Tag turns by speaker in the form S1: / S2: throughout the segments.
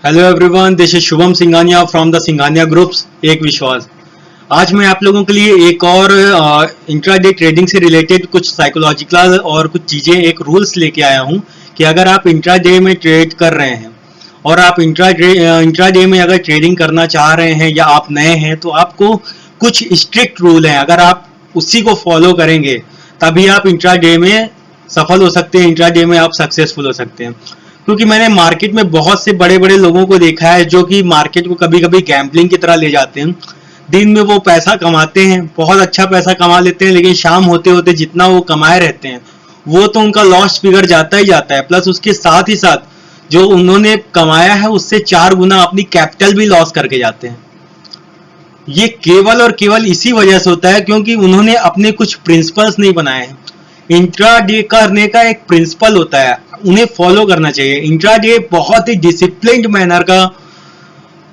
S1: Hello everyone, this is Shubham Singhania from the Singhania groups एक विश्वास। आज मैं आप लोगों के लिए एक और इंट्राडे ट्रेडिंग से रिलेटेड कुछ साइकोलॉजिकल और कुछ चीज़ें, एक रूल्स लेके आया हूं कि अगर आप इंट्राडे में ट्रेड कर रहे हैं और आप इंट्राडे में अगर ट्रेडिंग करना चाह रहे हैं या आप नए हैं तो आपको कुछ स्ट्रिक्ट रूल हैं। अगर आप उसी को फॉलो करेंगे तभी आप इंट्राडे में सफल हो सकते हैं, इंट्राडे में आप सक्सेसफुल हो सकते हैं। क्योंकि मैंने मार्केट में बहुत से बड़े बड़े लोगों को देखा है जो कि मार्केट को कभी कभी गैम्बलिंग की तरह ले जाते हैं। दिन में वो पैसा कमाते हैं, बहुत अच्छा पैसा कमा लेते हैं, लेकिन शाम होते होते जितना वो कमाए रहते हैं वो तो उनका लॉस फिगर जाता ही जाता है। प्लस उसके साथ ही साथ जो उन्होंने कमाया है उससे 4 गुना अपनी कैपिटल भी लॉस करके जाते हैं। ये केवल और केवल इसी वजह से होता है क्योंकि उन्होंने अपने कुछ प्रिंसिपल्स नहीं बनाए हैं। इंट्राडे करने का एक प्रिंसिपल होता है, उन्हें फॉलो करना चाहिए। इंट्राडे बहुत ही डिसिप्लिन्ड मैनर का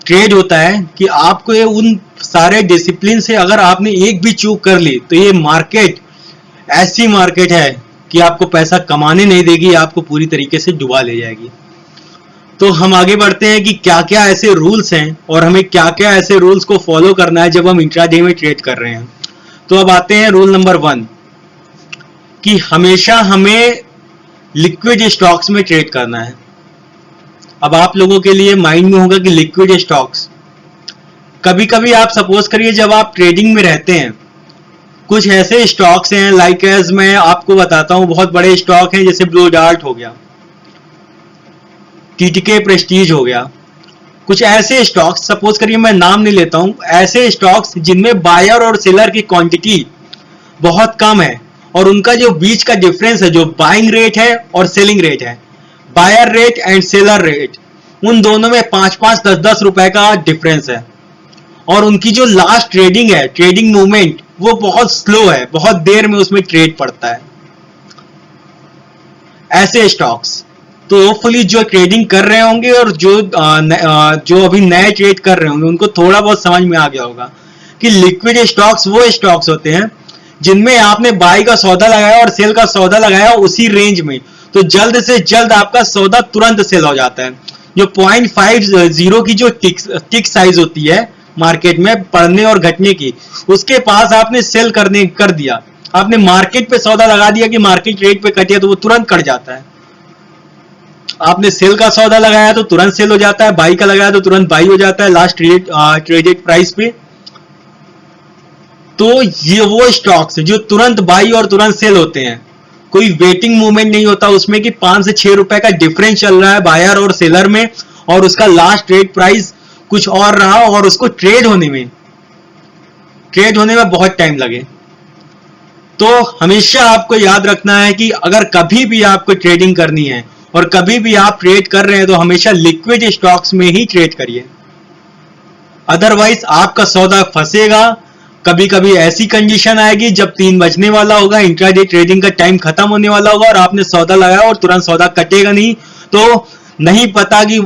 S1: ट्रेड होता है कि आपको ये उन सारे डिसिप्लिन से अगर आपने एक भी चूक कर ली तो ये मार्केट ऐसी मार्केट है कि आपको पैसा कमाने नहीं देगी, आपको पूरी तरीके से डुबा ले जाएगी। तो हम आगे बढ़ते हैं कि क्या क्या ऐसे रूल्स हैं और हमें क्या क्या ऐसे रूल्स को फॉलो करना है जब हम इंट्राडे में ट्रेड कर रहे हैं। तो अब आते हैं रूल नंबर 1 कि हमेशा हमें लिक्विड स्टॉक्स में ट्रेड करना है। अब आप लोगों के लिए माइंड में होगा कि लिक्विड स्टॉक्स, कभी कभी आप सपोज करिए जब आप ट्रेडिंग में रहते हैं कुछ ऐसे स्टॉक्स हैं, लाइक एज मैं आपको बताता हूं, बहुत बड़े स्टॉक हैं जैसे ब्लू डार्ट हो गया, टीटीके प्रेस्टीज हो गया। कुछ ऐसे स्टॉक्स, सपोज करिए मैं नाम नहीं लेता हूं, ऐसे स्टॉक्स जिनमें बायर और सेलर की क्वांटिटी बहुत कम है और उनका जो बीच का डिफरेंस है, जो बाइंग रेट है और सेलिंग रेट है, buyer rate and seller rate, उन दोनों में 5-5, 10-10 रुपए का डिफरेंस है। और उनकी जो लास्ट ट्रेडिंग है, ट्रेडिंग मूवमेंट, वो बहुत स्लो है, बहुत देर में उसमें ट्रेड पड़ता है। ऐसे स्टॉक्स तो होपफुली जो ट्रेडिंग कर रहे होंगे और जो अभी नए ट्रेड कर रहे होंगे उनको थोड़ा बहुत समझ में आ गया होगा कि लिक्विड स्टॉक्स वो स्टॉक्स होते हैं जिनमें आपने बाई का सौदा लगाया और सेल का सौदा लगाया उसी रेंज में, तो जल्द से जल्द आपका सौदा तुरंत सेल हो जाता है। जो 0.50 की जो टिक साइज होती है मार्केट में बढ़ने और घटने की, उसके पास आपने सेल कर दिया, आपने मार्केट पे सौदा लगा दिया कि मार्केट रेट पे कटिया तो वो तुरंत कट जाता है। आपने सेल का सौदा लगाया तो तुरंत सेल हो जाता है, बाई का लगाया तो तुरंत बाई हो जाता है लास्ट ट्रेडेड प्राइस पे। तो ये वो स्टॉक्स जो तुरंत बाई और तुरंत सेल होते हैं, कोई वेटिंग मूवमेंट नहीं होता उसमें कि 5 से 6 रुपए का डिफरेंस चल रहा है बायर और सेलर में और उसका लास्ट ट्रेड प्राइस कुछ और रहा और उसको ट्रेड होने में बहुत टाइम लगे। तो हमेशा आपको याद रखना है कि अगर कभी भी आपको ट्रेडिंग करनी है और कभी भी आप ट्रेड कर रहे हैं तो हमेशा लिक्विड स्टॉक्स में ही ट्रेड करिए, अदरवाइज आपका सौदा फंसेगा। कभी कभी ऐसी कंडीशन आएगी जब 3 बजने वाला होगा, इंट्राडे ट्रेडिंग का टाइम खत्म होने वाला होगा और आपने सौदा लगाया और तुरंत सौदा कटेगा नहीं, तो नहीं पता कि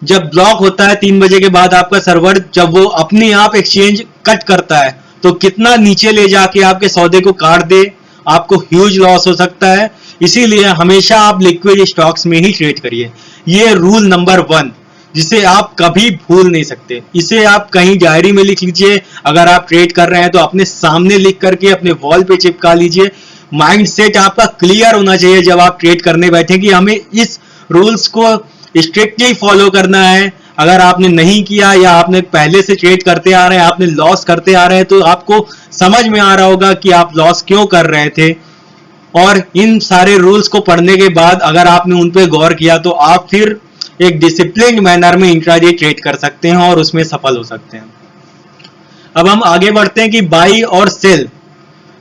S1: जब ब्लॉक होता है 3 बजे के बाद आपका सर्वर, जब वो अपने आप एक्सचेंज कट करता है तो कितना नीचे ले जाके आपके सौदे को काट दे, आपको ह्यूज लॉस हो सकता है। इसीलिए हमेशा आप लिक्विड स्टॉक्स में ही ट्रेड करिए। ये रूल नंबर 1 जिसे आप कभी भूल नहीं सकते। इसे आप कहीं डायरी में लिख लीजिए, अगर आप ट्रेड कर रहे हैं तो अपने सामने लिख करके अपने वॉल पे चिपका लीजिए। माइंड सेट आपका क्लियर होना चाहिए जब आप ट्रेड करने बैठे कि हमें इस रूल्स को स्ट्रिक्टली फॉलो करना है। अगर आपने नहीं किया या आपने पहले से ट्रेड करते आ रहे हैं, आपने लॉस करते आ रहे हैं, तो आपको समझ में आ रहा होगा कि आप लॉस क्यों कर रहे थे। और इन सारे रूल्स को पढ़ने के बाद अगर आपने उन पे गौर किया तो आप फिर एक डिसिप्लिन मैनर में इंट्राडे ट्रेड कर सकते हैं और उसमें सफल हो सकते हैं। अब हम आगे बढ़ते हैं कि बाई और सेल,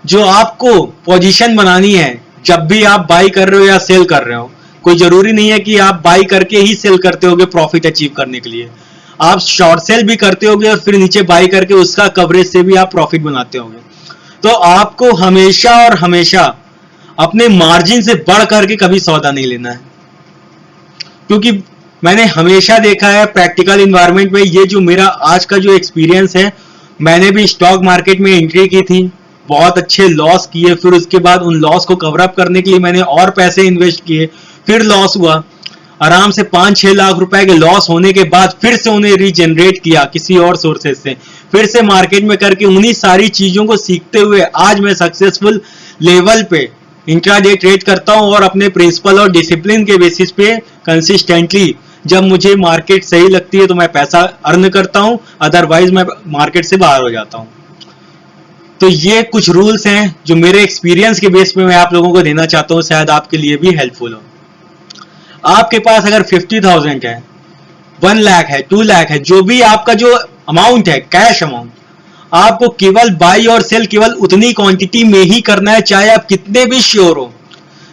S1: जो आपको पोजीशन बनानी है जब भी आप बाई कर रहे हो या सेल कर रहे हो। कोई जरूरी नहीं है कि आप बाई करके ही सेल करते होगे प्रॉफिट अचीव करने के लिए, आप शॉर्ट सेल भी करते होगे और फिर नीचे बाई करके उसका कवरेज से भी आप प्रॉफिट बनाते होगे। तो आपको हमेशा और हमेशा अपने मार्जिन से बढ़ करके कभी सौदा नहीं लेना है, क्योंकि मैंने हमेशा देखा है प्रैक्टिकल इन्वायरमेंट में, ये जो मेरा आज का जो एक्सपीरियंस है, मैंने भी स्टॉक मार्केट में एंट्री की थी, बहुत अच्छे लॉस किए, फिर उसके बाद उन लॉस को कवर अप करने के लिए मैंने और पैसे इन्वेस्ट किए, फिर लॉस हुआ। आराम से 5-6 लाख रुपए के लॉस होने के बाद फिर से उन्हें रीजनरेट किया किसी और सोर्सेज से, फिर से मार्केट में करके उन्हीं सारी चीजों को सीखते हुए आज मैं सक्सेसफुल लेवल पे इंट्राडे ट्रेड करता हूं और अपने प्रिंसिपल और डिसिप्लिन के बेसिस पे कंसिस्टेंटली जब मुझे मार्केट सही लगती है तो मैं पैसा अर्न करता हूं, अदरवाइज मैं मार्केट से बाहर हो जाता हूं। तो ये कुछ रूल्स हैं जो मेरे एक्सपीरियंस के बेस पे मैं आप लोगों को देना चाहता हूं, शायद आपके लिए भी हेल्पफुल हो। आपके पास अगर 50,000 है, 1 लाख है, 2 लाख है, जो भी आपका जो अमाउंट है, कैश अमाउंट, आपको केवल बाई और सेल केवल उतनी क्वांटिटी में ही करना है, चाहे आप कितने भी श्योर हो।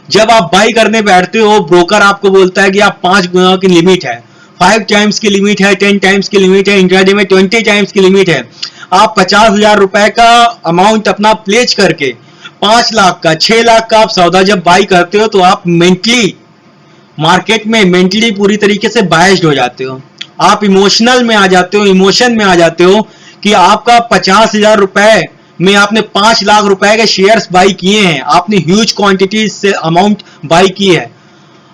S1: जब आप बाई करने बैठते हो, ब्रोकर आपको बोलता है कि आप 5 गुना की लिमिट है, 5 टाइम्स की लिमिट है, 10 टाइम्स की लिमिट है, इंट्राडे में 20 टाइम्स की लिमिट है। आप 50,000 रुपए का अमाउंट अपना प्लेज करके 5 लाख का, 6 लाख का आप सौदा जब बाई करते हो तो आप मेंटली मार्केट में मेंटली पूरी तरीके से बायस्ड हो जाते हो। आप इमोशनल में आ जाते हो, इमोशन में आ जाते हो कि आपका 50,000 रुपए में आपने 5 लाख रुपए के शेयर्स बाई किए हैं, आपने ह्यूज क्वांटिटी से अमाउंट बाई की है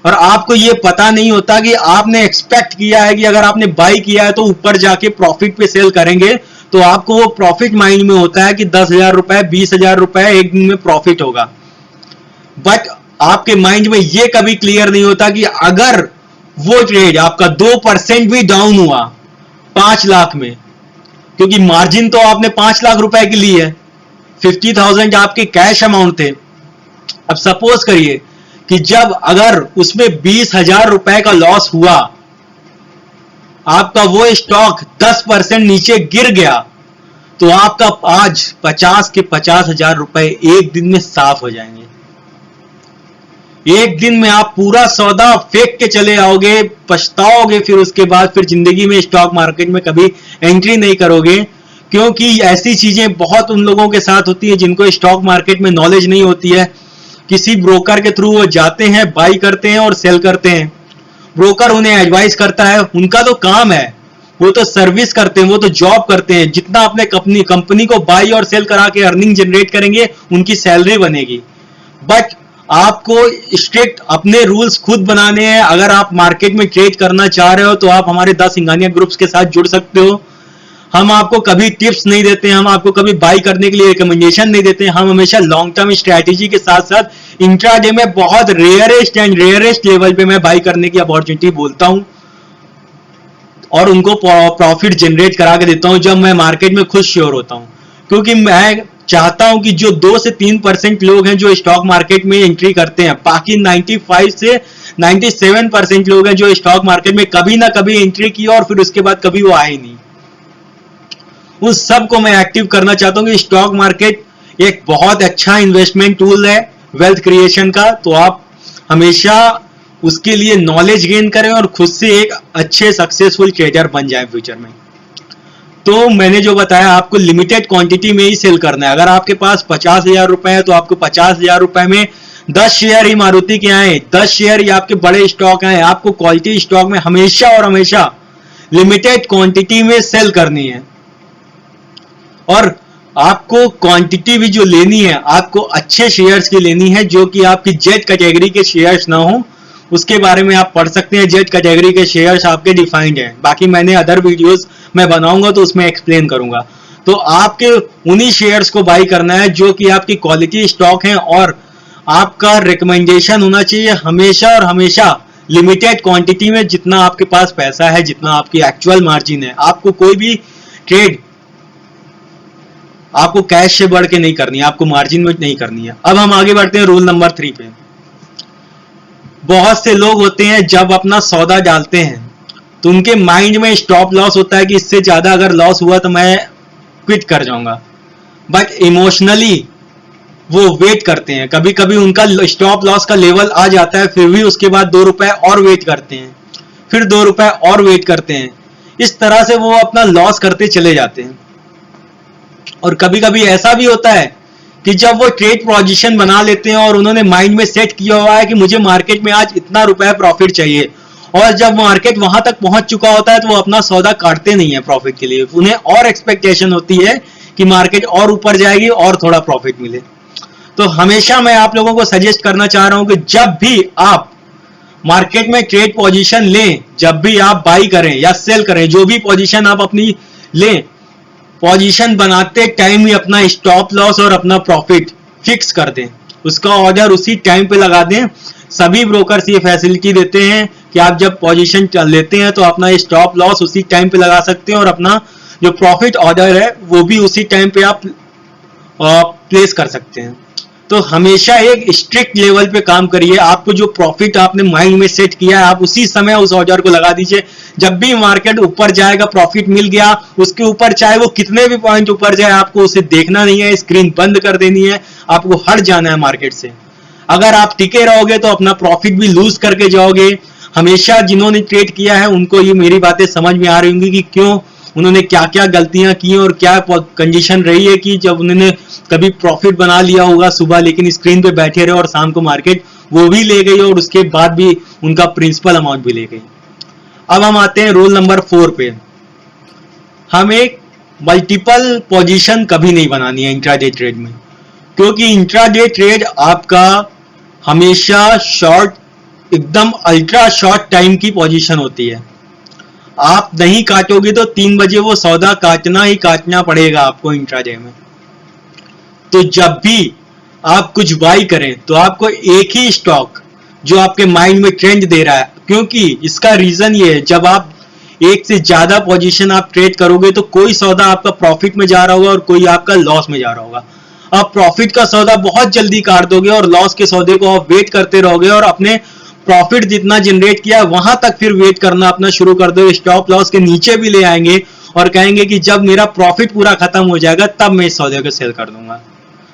S1: और आपको ये पता नहीं होता कि आपने एक्सपेक्ट किया है कि अगर आपने बाई किया है तो ऊपर जाके प्रॉफिट पे सेल करेंगे, तो आपको वो प्रॉफिट माइंड में होता है कि 10,000 रुपए, 20,000 रुपए एक दिन में प्रॉफिट होगा। बट आपके माइंड में ये कभी क्लियर नहीं होता कि अगर वो ट्रेड आपका 2% भी डाउन हुआ 5 लाख में, क्योंकि मार्जिन तो आपने 5 लाख रुपए की ली है, 50,000 आपके कैश अमाउंट थे। अब सपोज करिए कि जब अगर उसमें 20,000 रुपए का लॉस हुआ, आपका वो स्टॉक 10% नीचे गिर गया, तो आपका आज 50 के 50,000 रुपए एक दिन में साफ हो जाएंगे। एक दिन में आप पूरा सौदा फेंक के चले आओगे, पछताओगे, फिर उसके बाद फिर जिंदगी में स्टॉक मार्केट में कभी एंट्री नहीं करोगे, क्योंकि ऐसी चीजें बहुत उन लोगों के साथ होती है जिनको स्टॉक मार्केट में नॉलेज नहीं होती है। किसी ब्रोकर के थ्रू वो जाते हैं, बाई करते हैं और सेल करते हैं। ब्रोकर उन्हें एडवाइस करता है, उनका तो काम है, वो तो सर्विस करते हैं, वो तो जॉब करते हैं। जितना अपने कंपनी को बाई और सेल करा के अर्निंग जनरेट करेंगे, उनकी सैलरी बनेगी। बट आपको स्ट्रिक्ट अपने रूल्स खुद बनाने हैं। अगर आप मार्केट में ट्रेड करना चाह रहे हो तो आप हमारे 10 सिंघानिया ग्रुप्स के साथ जुड़ सकते हो। हम आपको कभी टिप्स नहीं देते, हम आपको कभी बाई करने के लिए रिकमेंडेशन नहीं देते। हम हमेशा लॉन्ग टर्म स्ट्रैटेजी के साथ साथ इंट्राडे में बहुत रेयरेस्ट लेवल पे मैं बाई करने की अपॉर्चुनिटी बोलता हूं और उनको प्रॉफिट जनरेट करा के देता हूं जब मैं मार्केट में खुद श्योर होता हूं, क्योंकि मैं चाहता हूं कि जो 2 से 3% लोग हैं जो स्टॉक मार्केट में एंट्री करते हैं, बाकी 95 से 97% लोग हैं जो स्टॉक मार्केट में कभी ना कभी एंट्री की और फिर उसके बाद कभी वो आए नहीं। उस सब को मैं एक्टिव करना चाहता हूं कि स्टॉक मार्केट एक बहुत अच्छा इन्वेस्टमेंट टूल है वेल्थ क्रिएशन का। तो आप हमेशा उसके लिए नॉलेज गेन करें और खुद से एक अच्छे सक्सेसफुल ट्रेडर बन जाए फ्यूचर में। तो मैंने जो बताया, आपको लिमिटेड क्वांटिटी में ही सेल करना है। अगर आपके पास 50,000 रुपए है तो आपको 50,000 रुपए में 10 शेयर ही मारुति के आए, 10 शेयर ही आपके बड़े स्टॉक आए। आपको क्वालिटी स्टॉक में हमेशा और हमेशा लिमिटेड क्वांटिटी में सेल करनी है और आपको क्वांटिटी भी जो लेनी है, आपको अच्छे शेयर्स की लेनी है, जो कि आपकी जेड कैटेगरी के शेयर्स ना हो। उसके बारे में आप पढ़ सकते हैं, जेड कैटेगरी के शेयर्स आपके डिफाइंड हैं। बाकी मैंने अदर वीडियोस मैं बनाऊंगा तो उसमें एक्सप्लेन करूंगा। तो आपके उन्हीं शेयर्स को बाई करना है जो कि आपकी क्वालिटी स्टॉक है और आपका रिकमेंडेशन होना चाहिए हमेशा और हमेशा लिमिटेड क्वांटिटी में। जितना आपके पास पैसा है, जितना आपकी एक्चुअल मार्जिन है, आपको कोई भी ट्रेड आपको कैश से बढ़ के नहीं करनी है, आपको मार्जिन में नहीं करनी है। अब हम आगे बढ़ते हैं रूल नंबर 3 पे। बहुत से लोग होते हैं जब अपना सौदा डालते हैं तो उनके माइंड में स्टॉप लॉस होता है कि इससे ज्यादा अगर लॉस हुआ तो मैं क्विट कर जाऊंगा। बट इमोशनली वो वेट करते हैं, कभी कभी उनका स्टॉप लॉस का लेवल आ जाता है, फिर भी उसके बाद 2 रुपए और वेट करते हैं, फिर 2 रुपए और वेट करते हैं। इस तरह से वो अपना लॉस करते चले जाते हैं। और कभी कभी ऐसा भी होता है कि जब वो ट्रेड पोजीशन बना लेते हैं और उन्होंने माइंड में सेट किया हुआ है कि मुझे मार्केट में आज इतना रुपए प्रॉफिट चाहिए, और जब मार्केट वहां तक पहुंच चुका होता है तो वो अपना सौदा काटते नहीं है प्रॉफिट के लिए। उन्हें और एक्सपेक्टेशन होती है कि मार्केट और ऊपर जाएगी और थोड़ा प्रॉफिट मिले। तो हमेशा मैं आप लोगों को सजेस्ट करना चाह रहा हूं कि जब भी आप मार्केट में ट्रेड पोजीशन लें जब भी आप बाई करें या सेल करें, जो भी पोजीशन आप अपनी लें, पोजीशन बनाते टाइम ही अपना स्टॉप लॉस और अपना प्रॉफिट फिक्स कर दें, उसका ऑर्डर उसी टाइम पे लगा दें। सभी ब्रोकर्स ये फैसिलिटी देते हैं कि आप जब पोजीशन लेते हैं तो अपना स्टॉप लॉस उसी टाइम पे लगा सकते हैं और अपना जो प्रॉफिट ऑर्डर है वो भी उसी टाइम पे आप प्लेस कर सकते हैं। तो हमेशा एक स्ट्रिक्ट लेवल पे काम करिए। आपको जो प्रॉफिट आपने माइंड में सेट किया है आप उसी समय उस ऑर्डर को लगा दीजिए। जब भी मार्केट ऊपर जाएगा, प्रॉफिट मिल गया, उसके ऊपर चाहे वो कितने भी पॉइंट ऊपर जाए आपको उसे देखना नहीं है, स्क्रीन बंद कर देनी है, आपको हट जाना है मार्केट से। अगर आप टिके रहोगे तो अपना प्रॉफिट भी लूज करके जाओगे। हमेशा जिन्होंने ट्रेड किया है उनको ये मेरी बातें समझ में आ रही होंगी कि क्यों उन्होंने क्या क्या गलतियां की और क्या कंडीशन रही है कि जब उन्होंने कभी प्रॉफिट बना लिया होगा सुबह, लेकिन स्क्रीन पे बैठे रहे और शाम को मार्केट वो भी ले गई और उसके बाद भी उनका प्रिंसिपल अमाउंट भी ले गई। अब हम आते हैं रूल नंबर 4 पे। हमें मल्टीपल पोजीशन कभी नहीं बनानी है इंट्राडे ट्रेड में, क्योंकि इंट्राडे ट्रेड आपका हमेशा शॉर्ट, एकदम अल्ट्रा शॉर्ट टाइम की पोजीशन होती है। आप नहीं काटोगे तो 3 बजे वो सौदा काटना ही काटना पड़ेगा आपको इंट्राडे में। तो जब भी आप कुछ बाई करें तो आपको एक ही स्टॉक जो आपके माइंड में ट्रेंड दे रहा है, क्योंकि इसका रीजन ये है जब आप एक से ज्यादा पोजीशन आप ट्रेड करोगे तो कोई सौदा आपका प्रॉफिट में जा रहा होगा और कोई आपका लॉस में जा रहा होगा। आप प्रॉफिट का सौदा बहुत जल्दी काट दोगे और लॉस के सौदे को आप वेट करते रहोगे और अपने प्रॉफिट जितना जनरेट किया वहां तक फिर वेट करना अपना शुरू कर दो। स्टॉप लॉस के नीचे भी ले आएंगे और कहेंगे कि जब मेरा प्रॉफिट पूरा खत्म हो जाएगा तब मैं इस सौदे को सेल कर दूंगा,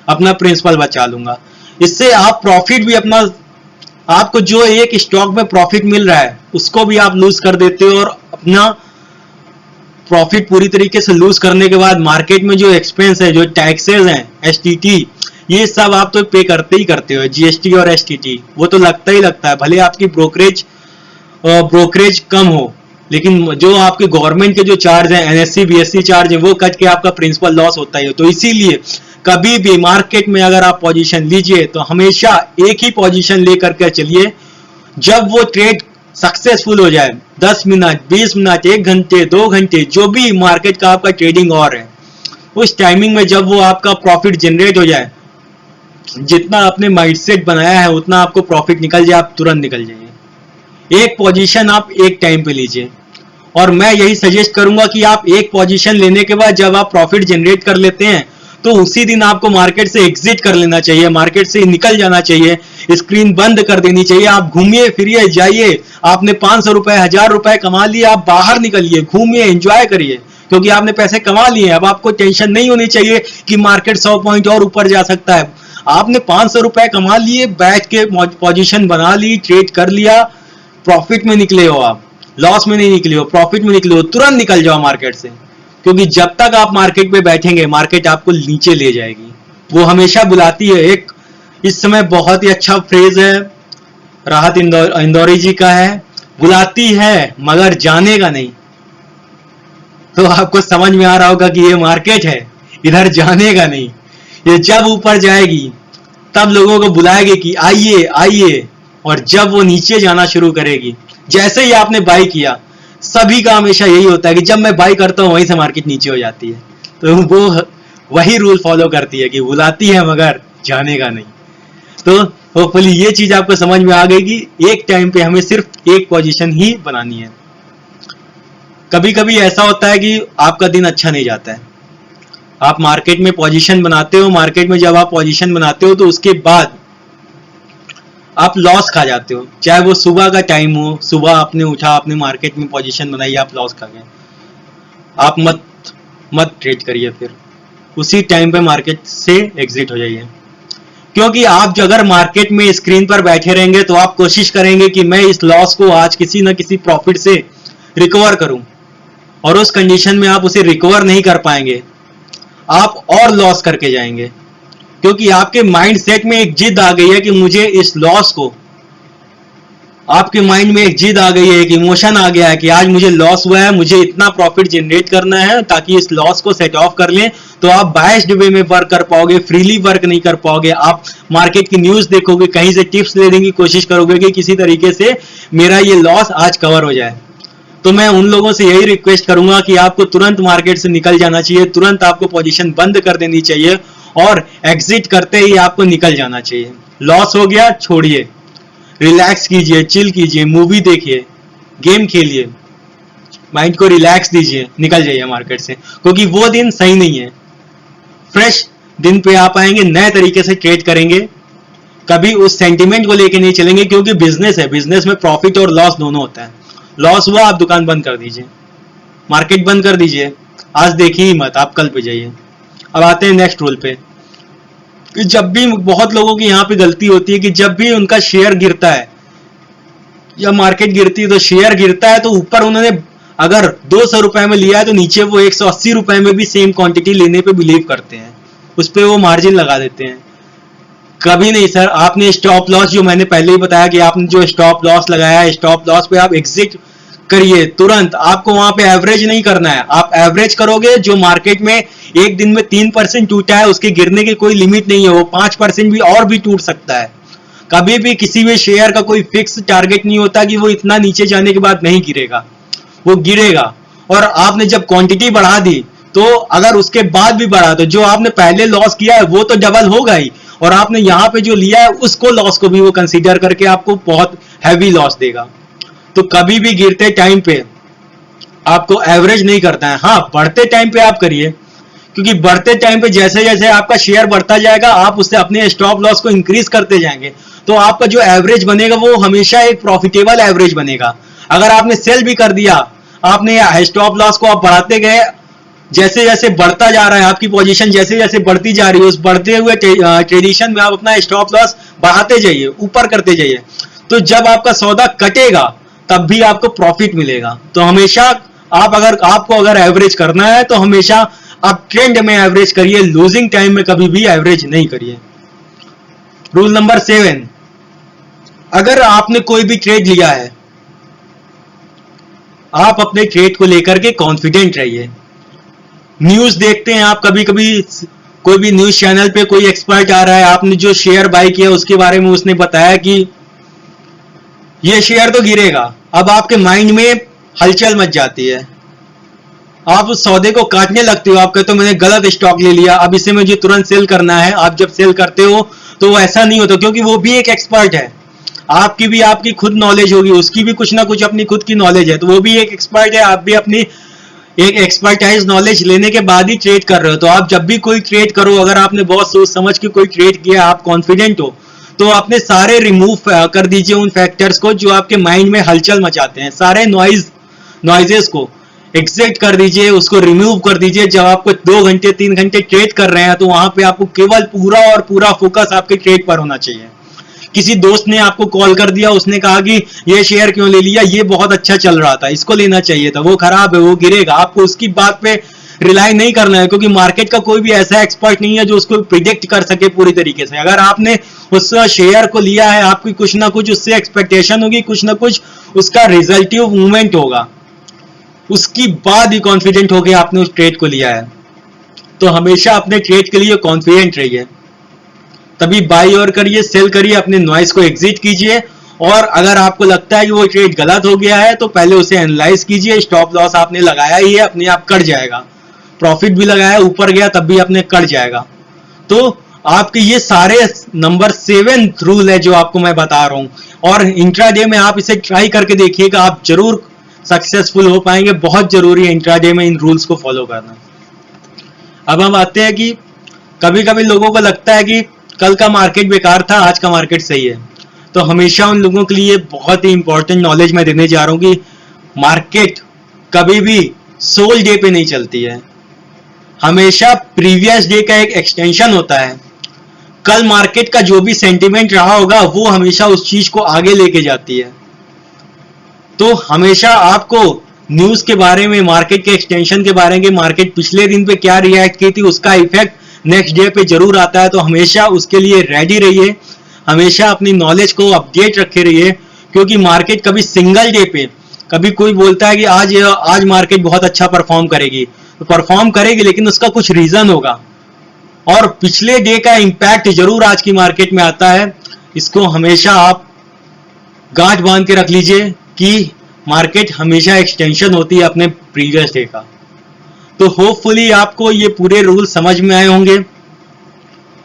S1: अपना प्रिंसिपल बचा लूंगा। इससे आप प्रॉफिट भी अपना, आपको जो एक स्टॉक में प्रॉफिट मिल रहा है उसको भी आप लूज कर देते हो और अपना प्रॉफिट पूरी तरीके से लूज करने के बाद मार्केट में जो एक्सपेंस है, जो टैक्सेस हैं, एसटीटी, ये सब आप तो पे करते ही करते हो। जीएसटी और एसटीटी वो तो लगता ही लगता है, भले आपकी ब्रोकरेज कम हो, लेकिन जो आपके गवर्नमेंट के जो चार्ज हैं, एनएससी बीएससी चार्ज है, वो कट के आपका प्रिंसिपल लॉस होता ही है। तो इसीलिए कभी भी मार्केट में अगर आप पोजीशन लीजिए तो हमेशा एक ही पोजीशन लेकर के चलिए। जब वो ट्रेड सक्सेसफुल हो जाए, 10 मिनट, 20 मिनट, 1 घंटे, 2 घंटे, जो भी मार्केट का आपका ट्रेडिंग और है, उस टाइमिंग में जब वो आपका प्रॉफिट जनरेट हो जाए, जितना आपने माइंडसेट बनाया है उतना आपको प्रॉफिट निकल जाए, आप तुरंत निकल जाइए। एक पोजीशन आप एक टाइम पे लीजिए और मैं यही सजेस्ट करूंगा कि आप एक पोजीशन लेने के बाद जब आप प्रॉफिट जनरेट कर लेते हैं तो उसी दिन आपको मार्केट से एग्जिट कर लेना चाहिए, मार्केट से निकल जाना चाहिए, स्क्रीन बंद कर देनी चाहिए। आप घूमिए फिरिए जाइए, आपने 500 रुपए 1000 रुपए कमा लिए, आप बाहर निकलिए, घूमिए, एंजॉय करिए, क्योंकि आपने पैसे कमा लिए। अब आपको टेंशन नहीं होनी चाहिए कि मार्केट 100 पॉइंट और ऊपर जा सकता है। आपने 500 रुपए कमा लिए, बैठ के पोजीशन बना ली, ट्रेड कर लिया, प्रॉफिट में निकले हो, आप लॉस में नहीं निकले हो, प्रॉफिट में निकले हो, तुरंत निकल जाओ मार्केट से। क्योंकि जब तक आप मार्केट पे बैठेंगे मार्केट आपको नीचे ले जाएगी, वो हमेशा बुलाती है। एक इस समय बहुत ही अच्छा फ्रेज है, राहत इंदौरी जी का है, बुलाती है मगर जाने का नहीं। तो आपको समझ में आ रहा होगा कि ये मार्केट है, इधर जाने का नहीं। ये जब ऊपर जाएगी तब लोगों को बुलाएगी कि आइए आइए, और जब वो नीचे जाना शुरू करेगी, जैसे ही आपने बाई किया, सभी का हमेशा यही होता है कि जब मैं बाई करता हूं वहीं से मार्केट नीचे हो जाती है। तो वो वही रूल फॉलो करती है कि बुलाती है मगर जाने का नहीं। तो होपफुली ये चीज आपको समझ में आ गई कि एक टाइम पे हमें सिर्फ एक पोजीशन ही बनानी है। कभी कभी ऐसा होता है कि आपका दिन अच्छा नहीं जाता है, आप मार्केट में पोजीशन बनाते हो, मार्केट में जब आप पोजीशन बनाते हो तो उसके बाद आप लॉस खा जाते हो, चाहे वो सुबह का टाइम हो, सुबह आपने उठा, आपने मार्केट में पोजीशन बनाई, आप लॉस खा गए। आप मत ट्रेड करिए, फिर उसी टाइम पे मार्केट से एग्जिट हो जाइए। क्योंकि आप जो अगर मार्केट में स्क्रीन पर बैठे रहेंगे तो आप कोशिश करेंगे कि मैं इस लॉस को आज किसी न किसी प्रॉफिट से रिकवर करूं, और उस कंडीशन में आप उसे रिकवर नहीं कर पाएंगे, आप और लॉस करके जाएंगे। क्योंकि आपके माइंड सेट में एक जिद आ गई है कि मुझे इस लॉस को आपके माइंड में एक जिद आ गई है, एक इमोशन आ गया है कि आज मुझे लॉस हुआ है, मुझे इतना प्रॉफिट जनरेट करना है ताकि इस लॉस को सेट ऑफ कर लें, तो आप बायस्ड वे में वर्क कर पाओगे, फ्रीली वर्क नहीं कर पाओगे। आप मार्केट की न्यूज देखोगे, कहीं से टिप्स लेने की कोशिश करोगे कि किसी तरीके से मेरा ये लॉस आज कवर हो जाए। तो मैं उन लोगों से यही रिक्वेस्ट करूंगा कि आपको तुरंत मार्केट से निकल जाना चाहिए, तुरंत आपको पोजीशन बंद कर देनी चाहिए और एग्जिट करते ही आपको निकल जाना चाहिए। लॉस हो गया, छोड़िए, रिलैक्स कीजिए, चिल कीजिए, मूवी देखिए, गेम खेलिए, माइंड को रिलैक्स दीजिए, निकल जाइए मार्केट से, क्योंकि वो दिन सही नहीं है। फ्रेश दिन पे आप आएंगे, नए तरीके से ट्रेड करेंगे, कभी उस सेंटिमेंट को लेके नहीं चलेंगे, क्योंकि बिजनेस है, बिजनेस में प्रॉफिट और लॉस दोनों होता है। लॉस हुआ, आप दुकान बंद कर दीजिए, मार्केट बंद कर दीजिए, आज देखिए ही मत, आप कल पे जाइए। अब आते हैं नेक्स्ट रूल पे कि जब भी, बहुत लोगों की यहाँ पे गलती होती है कि जब भी उनका शेयर गिरता है या मार्केट गिरती है, तो शेयर गिरता है तो ऊपर उन्होंने अगर 200 रुपए में लिया है तो नीचे वो 180 रुपए में भी सेम क्वांटिटी लेने पे बिलीव करते हैं, उस पर वो मार्जिन लगा देते हैं। कभी नहीं सर, आपने स्टॉप लॉस, जो मैंने पहले ही बताया कि आपने जो स्टॉप लॉस लगाया है, स्टॉप लॉस पे आप एग्जिट करिए तुरंत। आपको वहां पे एवरेज नहीं करना है, आप एवरेज करोगे, जो मार्केट में एक दिन में 3% टूटा है, उसके गिरने की कोई लिमिट नहीं है, वो 5% भी और भी टूट सकता है। कभी भी किसी भी शेयर का कोई फिक्स टारगेट नहीं होता कि वो इतना नीचे जाने के बाद नहीं गिरेगा, वो गिरेगा। और आपने जब क्वांटिटी बढ़ा दी, तो अगर उसके बाद भी बढ़ा, तो जो आपने पहले लॉस किया है वो तो डबल होगा ही, और आपने यहाँ पे जो लिया है उसको लॉस को भी वो कंसीडर करके आपको बहुत हैवी लॉस देगा। तो कभी भी गिरते टाइम पे आपको एवरेज नहीं करता है, हाँ बढ़ते टाइम पे आप करिए, क्योंकि बढ़ते टाइम पे जैसे जैसे आपका शेयर बढ़ता जाएगा, आप उससे अपने स्टॉप लॉस को इंक्रीज करते जाएंगे, तो आपका जो एवरेज बनेगा वो हमेशा एक प्रॉफिटेबल एवरेज बनेगा। अगर आपने सेल भी कर दिया, आपने स्टॉप लॉस को आप बढ़ाते गए, जैसे जैसे बढ़ता जा रहा है आपकी पोजीशन, जैसे जैसे बढ़ती जा रही है, उस बढ़ते हुए ट्रेडिशन में आप अपना स्टॉप लॉस बढ़ाते जाइए, ऊपर करते जाइए, तो जब आपका सौदा कटेगा तब भी आपको प्रॉफिट मिलेगा। तो हमेशा आपको अगर एवरेज करना है तो हमेशा आप ट्रेंड में एवरेज करिए, लूजिंग टाइम में कभी भी एवरेज नहीं करिए। रूल नंबर 7, अगर आपने कोई भी ट्रेड लिया है, आप अपने ट्रेड को लेकर के कॉन्फिडेंट रहिए। न्यूज देखते हैं आप, कभी कभी कोई भी न्यूज चैनल पे कोई एक्सपर्ट आ रहा है, आपने जो शेयर बाय किया उसके बारे में उसने बताया कि ये शेयर तो गिरेगा, अब आपके माइंड में हलचल मच जाती है, आप उस सौदे को काटने लगते हो, आप कहते हो मैंने गलत स्टॉक ले लिया, अब इसे मुझे तुरंत सेल करना है। आप जब सेल करते हो तो वो ऐसा नहीं होता, क्योंकि वो भी एक एक्सपर्ट है, आपकी खुद नॉलेज होगी, उसकी भी कुछ ना कुछ अपनी खुद की नॉलेज है, तो वो भी एक एक्सपर्ट है, आप भी अपनी एक एक्सपर्टाइज नॉलेज लेने के बाद ही ट्रेड कर रहे हो। तो आप जब भी कोई ट्रेड करो, अगर आपने बहुत सोच समझ के कोई ट्रेड किया, आप कॉन्फिडेंट हो, तो अपने सारे रिमूव कर दीजिए उन फैक्टर्स को जो आपके माइंड में हलचल मचाते हैं, सारे नॉइजेस को एग्जिट कर दीजिए, उसको रिमूव कर दीजिए। जब आपको 2 घंटे 3 घंटे ट्रेड कर रहे हैं, तो वहां पे आपको केवल पूरा और पूरा फोकस आपके ट्रेड पर होना चाहिए। किसी दोस्त ने आपको कॉल कर दिया, उसने कहा कि ये शेयर क्यों ले लिया, ये बहुत अच्छा चल रहा था, इसको लेना चाहिए था, वो खराब है, वो गिरेगा, आपको उसकी बात पे रिलाई नहीं करना है, क्योंकि मार्केट का कोई भी ऐसा एक्सपर्ट नहीं है जो उसको प्रिडिक्ट कर सके पूरी तरीके से। अगर आपने उस शेयर को लिया है, आपकी कुछ ना कुछ उससे एक्सपेक्टेशन होगी, कुछ ना कुछ उसका रिजल्टिव मूवमेंट होगा, उसकी बाद ही कॉन्फिडेंट होकर आपने उस ट्रेड को लिया है। तो हमेशा अपने ट्रेड के लिए कॉन्फिडेंट रहिए, तभी बाई और करिए, सेल करिए, अपने नॉइस को एग्जिट कीजिए। और अगर आपको लगता है कि वो ट्रेड गलत हो गया है, तो पहले उसे एनालाइज कीजिए। स्टॉप लॉस आपने लगाया ही है, अपने आप कट जाएगा, प्रॉफिट भी लगाया, ऊपर गया तब भी अपने कट जाएगा। तो आपके ये सारे नंबर 7 रूल है जो आपको मैं बता रहा हूं, और इंट्राडे में आप इसे ट्राई करके देखिएगा, आप जरूर सक्सेसफुल हो पाएंगे। बहुत जरूरी है इंट्राडे में इन रूल्स को फॉलो करना। अब हम आते हैं कि कभी कभी लोगों को लगता है कि कल का मार्केट बेकार था, आज का मार्केट सही है। तो हमेशा उन लोगों के लिए बहुत ही इंपॉर्टेंट नॉलेज मैं देने जा रहा हूं कि मार्केट कभी भी सोल डे पे नहीं चलती है, हमेशा प्रीवियस डे का एक एक्सटेंशन होता है। कल मार्केट का जो भी सेंटीमेंट रहा होगा, वो हमेशा उस चीज को आगे लेके जाती है। तो हमेशा आपको न्यूज के बारे में, मार्केट के एक्सटेंशन के बारे में, मार्केट पिछले दिन पे क्या रिएक्ट की थी, उसका इफेक्ट नेक्स्ट डे पे जरूर आता है। तो हमेशा उसके लिए रेडी रहिए, हमेशा अपनी नॉलेज को अपडेट रखे रहिए, क्योंकि मार्केट कभी सिंगल डे पे, कभी कोई बोलता है कि आज मार्केट बहुत अच्छा परफॉर्म करेगी, तो परफॉर्म करेगी लेकिन उसका कुछ रीजन होगा, और पिछले डे का इंपैक्ट जरूर आज की मार्केट में आता है। इसको हमेशा आप गांठ बांध के रख लीजिए कि मार्केट हमेशा एक्सटेंशन होती है अपने प्रीवियस डे का। तो होपफुली आपको ये पूरे रूल समझ में आए होंगे,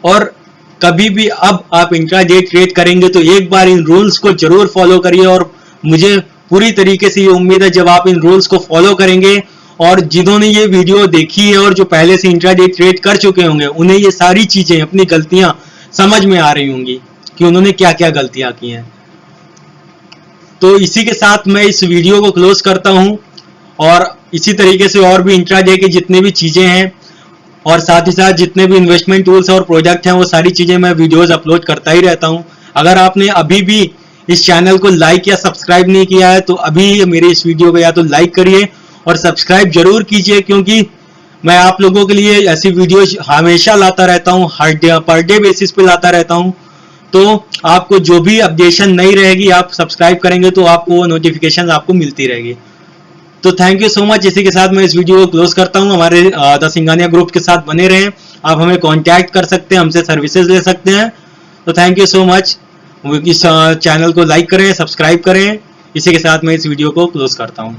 S1: और कभी भी अब आप इंट्राडे ट्रेड करेंगे तो एक बार इन रूल्स को जरूर फॉलो करिए। और मुझे पूरी तरीके से ये उम्मीद है जब आप इन रूल्स को फॉलो करेंगे, और जिन्होंने ये वीडियो देखी है और जो पहले से इंट्राडे ट्रेड कर चुके होंगे, उन्हें ये सारी चीजें, अपनी गलतियां समझ में आ रही होंगी कि उन्होंने क्या क्या गलतियां की हैं। तो इसी के साथ मैं इस वीडियो को क्लोज करता हूं, और इसी तरीके से और भी इंट्राडे की जितनी भी चीजें हैं, और साथ ही साथ जितने भी इन्वेस्टमेंट टूल्स और प्रोजेक्ट हैं, वो सारी चीजें मैं वीडियोस अपलोड करता ही रहता हूं। अगर आपने अभी भी इस चैनल को लाइक या सब्सक्राइब नहीं किया है तो अभी मेरे इस वीडियो को या तो लाइक करिए और सब्सक्राइब जरूर कीजिए, क्योंकि मैं आप लोगों के लिए ऐसी वीडियोज हमेशा लाता रहता हूँ, हर डे पर डे बेसिस पे लाता रहता हूँ। तो आपको जो भी अपडेशन नहीं रहेगी, आप सब्सक्राइब करेंगे तो आपको नोटिफिकेशन आपको मिलती रहेगी। तो थैंक यू सो मच। इसी के साथ मैं इस वीडियो को क्लोज करता हूं। हमारे द सिंघानिया ग्रुप के साथ बने रहें, आप हमें कांटेक्ट कर सकते हैं, हमसे सर्विसेज ले सकते हैं। तो थैंक यू सो मच। इस चैनल को लाइक करें, सब्सक्राइब करें। इसी के साथ मैं इस वीडियो को क्लोज करता हूं।